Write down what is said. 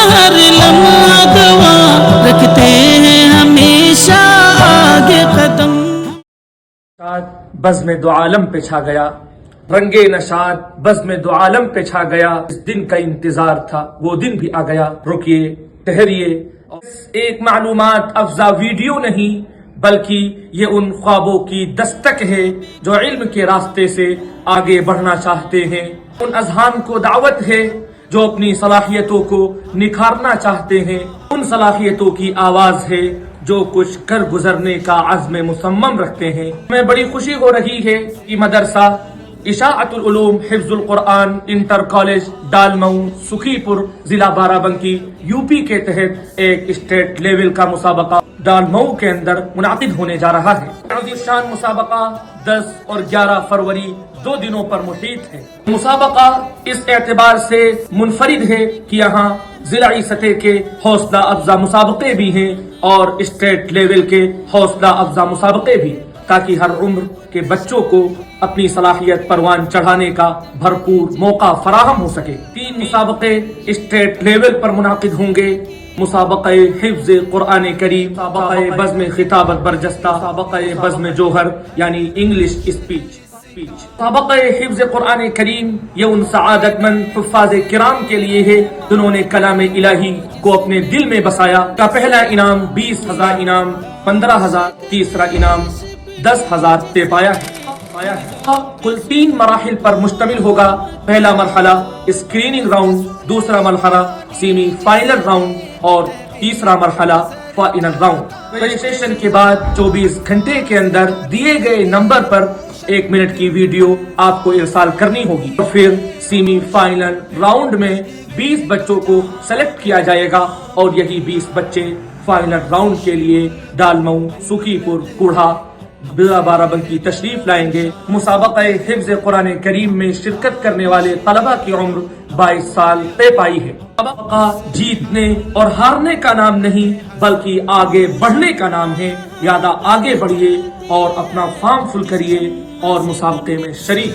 हर लम्हा गवाह रखते हैं हमेशा आगे कदम। बज़्म दो आलम पे छा गया, रंगे नशाद बज़्म दो आलम पे छा गया। इस दिन का इंतजार था, वो दिन भी आ गया। रुकिए, ठहरिए, एक मालूमात अफ़ज़ा वीडियो नहीं बल्कि ये उन ख्वाबों की दस्तक है जो इल्म के रास्ते से आगे बढ़ना चाहते हैं। उन अज़हान को दावत है जो अपनी सलाहियतों को निखारना चाहते हैं। उन सलाहियतों की आवाज़ है जो कुछ कर गुजरने का अज़्म मुसम्मम रखते हैं। हमें बड़ी खुशी हो रही है कि मदरसा इशाअतुल उलूम हिफ्ज़ुल कुरआन इंटर कॉलेज डालमऊ सुखीपुर जिला बाराबंकी यूपी के तहत एक स्टेट लेवल का मुसाबका डालमऊ के अंदर मुनाकिद होने जा रहा है। अज़ीज़शान मुसाबका 10 और 11 फरवरी 2 दिनों पर मुहीत है। मुसाबका इस एतबार से मुनफरिद है कि यहाँ जिलाई सतह के हौसला अफजा मुसाबके भी हैं और स्टेट लेवल के हौसला अफजा मुसाबके भी, ताकि हर उम्र के बच्चों को अपनी सलाहियत परवान चढ़ाने का भरपूर मौका फराहम हो सके। 3 मुसाबके स्टेट लेवल पर मुनाकिद होंगे। मुसाबक़े हिफ्ज़ कुरआन करीम, मुसाबक़े बज़्म खिताबत बरजस्ता, मुसाबक़े बज़्म जोहर यानी इंग्लिश स्पीच। मुसाबक़े हिफ्ज़ कुरआन करीम ये उन सआदतमंद हुफ़्फ़ाज़ किराम के लिए है जिन्होंने कलाम इलाही को अपने दिल में बसाया। का पहला इनाम 20,000 इनाम, 15,000, तीसरा इनाम 10,000 तय पाया है। कुल 3 मराहिल पर मुश्तमिल होगा। पहला मरहला स्क्रीनिंग राउंड, दूसरा मरहला सेमी फाइनल राउंड और तीसरा मरहला फाइनल राउंड। रजिस्ट्रेशन के बाद 24 घंटे के अंदर दिए गए नंबर पर 1 मिनट की वीडियो आपको इरसाल करनी होगी। तो फिर सेमी फाइनल राउंड में 20 बच्चों को सेलेक्ट किया जाएगा और यही 20 बच्चे फाइनल राउंड के लिए डालमऊ सुखीपुर कूढ़ा जिला बाराबंकी तशरीफ लाएंगे। मुसाबक़े हिफ्ज़ कुरान करीम में शिरकत करने वाले तलबा की उम्र 22 साल तय पाई है। मुसाबक़ा जीतने और हारने का नाम नहीं बल्कि आगे बढ़ने का नाम है। यादा आगे बढ़िए और अपना फार्म फुल करिए और मुसाबक़े में शरीक।